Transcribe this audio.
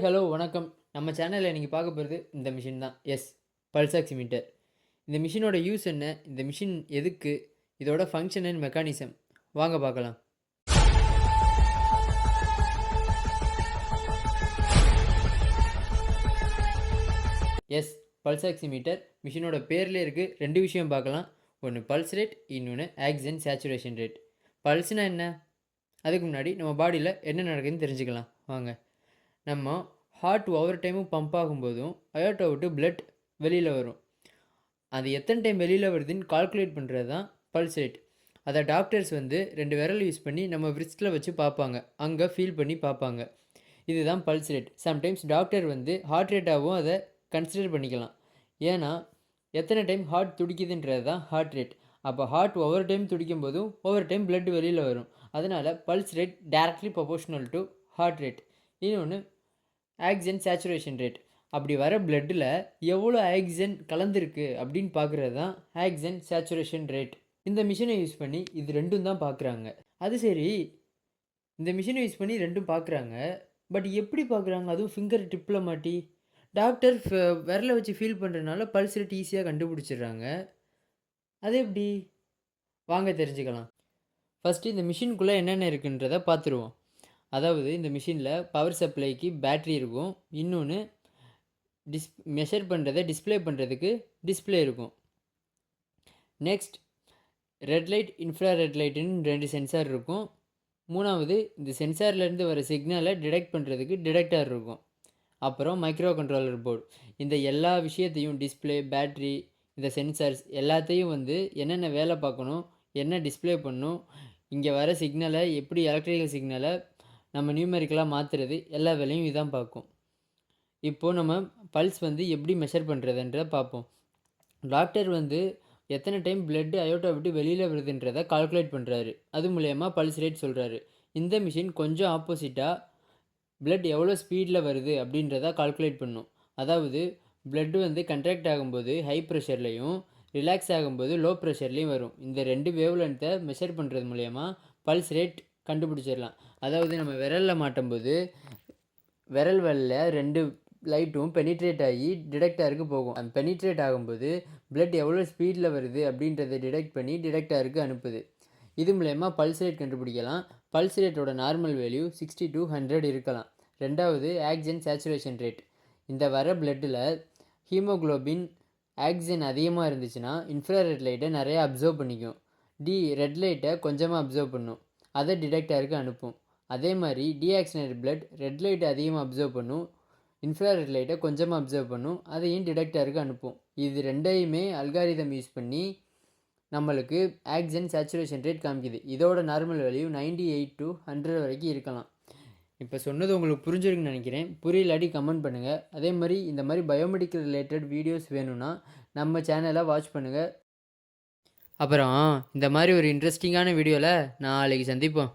Hello வணக்கம். நம்ம சேனல்ல இன்னைக்கு பார்க்க போறது இந்த மிஷின் தான். Pulse oximeter. இந்த மிஷினோட யூஸ் என்ன? இந்த மிஷின் எதுக்கு? இதோட ஃபங்ஷன் அண்ட் மெக்கானிசம். வாங்க பார்க்கலாம். எஸ் பல்ஸ் ஆக்சிமீட்டர் மிஷினோட பேர்லேயே இருக்குது. 2 விஷயம் பார்க்கலாம். ஒன்று பல்ஸ் ரேட், இன்னொன்று ஆக்சிஜன் சேச்சுரேஷன் ரேட். பல்ஸ்னா என்ன? அதுக்கு முன்னாடி நம்ம பாடியில் என்ன நடக்குதுன்னு தெரிஞ்சுக்கலாம் வாங்க. நம்ம ஹார்ட் ஒவ்வொரு டைமும் பம்ப் ஆகும்போதும் அயோட்டா விட்டு பிளட் வெளியில் வரும். அது எத்தனை டைம் வெளியில் வருதுன்னு கால்குலேட் பண்ணுறது தான் பல்ஸ் ரேட். அதை டாக்டர்ஸ் 2 விரல் யூஸ் பண்ணி நம்ம விரிஸ்டில் வச்சு பார்ப்பாங்க, அங்கே ஃபீல் பண்ணி பார்ப்பாங்க. இதுதான் pulse rate. Sometimes doctor heart ரேட்டாகவும் அதை கன்சிடர் பண்ணிக்கலாம். ஏன்னா எத்தனை டைம் ஹார்ட் துடிக்குதுன்றது தான் ஹார்ட் ரேட். அப்போ ஹார்ட் ஒவ்வொரு டைம் துடிக்கும் போதும் ஒவ்வொரு டைம் பிளட் வெளியில் வரும். அதனால் pulse rate directly proportional to heart rate. இன்னொன்று ஆக்சிஜன் சேச்சுரேஷன் ரேட். அப்படி வர பிளட்டில் எவ்வளோ ஆக்சிஜன் கலந்துருக்கு அப்படின்னு பார்க்குறது தான் ஆக்சிஜன் சேச்சுரேஷன் ரேட். இந்த மிஷினை யூஸ் பண்ணி இது ரெண்டும் தான் பார்க்குறாங்க. அது சரி, இந்த மிஷினை யூஸ் பண்ணி ரெண்டும் பார்க்குறாங்க. பட் எப்படி பார்க்குறாங்க? அதுவும் ஃபிங்கர் டிப்பில் மாட்டி. டாக்டர் விரலை வச்சு ஃபீல் பண்ணுறதுனால பல்ஸ் ரேட் ஈஸியாக கண்டுபிடிச்சிடுறாங்க. அது எப்படி? வாங்க தெரிஞ்சுக்கலாம். ஃபஸ்ட்டு இந்த மிஷினுக்குள்ளே என்னென்ன இருக்குன்றதை பார்த்துருவோம். அதாவது இந்த மிஷினில் பவர் சப்ளைக்கு பேட்ரி இருக்கும். இன்னொன்று மெஷர் பண்ணுறதை டிஸ்பிளே பண்ணுறதுக்கு டிஸ்பிளே இருக்கும். Next red light, infra red லைட்டுன்னு 2 சென்சார் இருக்கும். மூணாவது இந்த சென்சார்லேருந்து வர சிக்னலை டிடெக்ட் பண்ணுறதுக்கு டிடெக்டர் இருக்கும். அப்புறம் மைக்ரோ கண்ட்ரோலர் போர்டு. இந்த எல்லா விஷயத்தையும் டிஸ்பிளே, பேட்ரி, இந்த சென்சார்ஸ் எல்லாத்தையும் என்னென்ன வேலை பார்க்கணும், என்ன டிஸ்பிளே பண்ணணும், இங்கே வர சிக்னலை எப்படி எலக்ட்ரிக்கல் சிக்னலை நம்ம நியூமெரிக்கலாக மாற்றுறது, எல்லா வேலையும் இதான் பார்க்கும். இப்போது நம்ம பல்ஸ் எப்படி மெஷர் பண்ணுறதுன்றதை பார்ப்போம். டாக்டர் எத்தனை டைம் பிளட்டு அயோட்டா விட்டு வெளியில் வருதுன்றதை கால்குலேட் பண்ணுறாரு. அது மூலயமா பல்ஸ் ரேட் சொல்கிறாரு. இந்த மிஷின் கொஞ்சம் ஆப்போசிட்டாக பிளட் எவ்வளோ ஸ்பீடில் வருது அப்படின்றத கால்குலேட் பண்ணும். அதாவது பிளட்டு கண்ட்ராக்ட் ஆகும்போது ஹை ப்ரெஷர்லேயும் ரிலாக்ஸ் ஆகும்போது லோ ப்ரெஷர்லேயும் வரும். இந்த 2 வேவ் லென்த்தை மெஷர் பண்ணுறது மூலயமா பல்ஸ் ரேட் கண்டுபிடிச்சிடலாம். அதாவது நம்ம விரலில் மாட்டும்போது விரல் வலில் 2 லைட்டும் பெனிட்ரேட் ஆகி டிடெக்டருக்கு போகும். அந்த பெனிட்ரேட் ஆகும்போது பிளட் எவ்வளோ ஸ்பீடில் வருது அப்படின்றத டிடெக்ட் பண்ணி டிடெக்டருக்கு அனுப்புது. இது மூலயமா பல்ஸ் ரேட் கண்டுபிடிக்கலாம். பல்ஸ் ரேட்டோட நார்மல் வேல்யூ 60 to 100 இருக்கலாம். ரெண்டாவது ஆக்சிஜன் சேச்சுரேஷன் ரேட். இந்த வர பிளட்டில் ஹீமோக்ளோபின், ஆக்சிஜன் அதிகமாக இருந்துச்சுன்னா இன்ஃப்ராரெட் லைட்டை நிறையா அப்சர்வ் பண்ணிக்கும். ரெட் லைட்டை கொஞ்சமாக அப்சர்வ் பண்ணும், அதை டிடெக்டருக்கு அனுப்பும். அதே மாதிரி டீஆக்சிஜனேட்டட் பிளட் ரெட் லைட்டை அதிகமாக அப்சர்வ் பண்ணும், இன்ஃப்ராரெட் லைட்டை கொஞ்சமாக அப்சர்வ் பண்ணும், அதையும் டிடெக்டருக்கு அனுப்பும். இது ரெண்டையுமே அல்காரிதம் யூஸ் பண்ணி நம்மளுக்கு ஆக்சிஜன் சேச்சுரேஷன் ரேட் காமிக்குது. இதோட நார்மல் வேல்யூ 98 to 100 வரைக்கும் இருக்கலாம். இப்போ சொன்னது உங்களுக்கு புரிஞ்சிருக்குன்னு நினைக்கிறேன். புரியலாட்டி கமெண்ட் பண்ணுங்கள். அதே மாதிரி இந்த மாதிரி பயோமெடிக்கல் ரிலேட்டட் வீடியோஸ் வேணும்னா நம்ம சேனலை வாட்ச் பண்ணுங்கள். அப்புறம் இந்த மாதிரி ஒரு இன்ட்ரெஸ்டிங்கான வீடியோவில் நாளைக்கு சந்திப்போம்.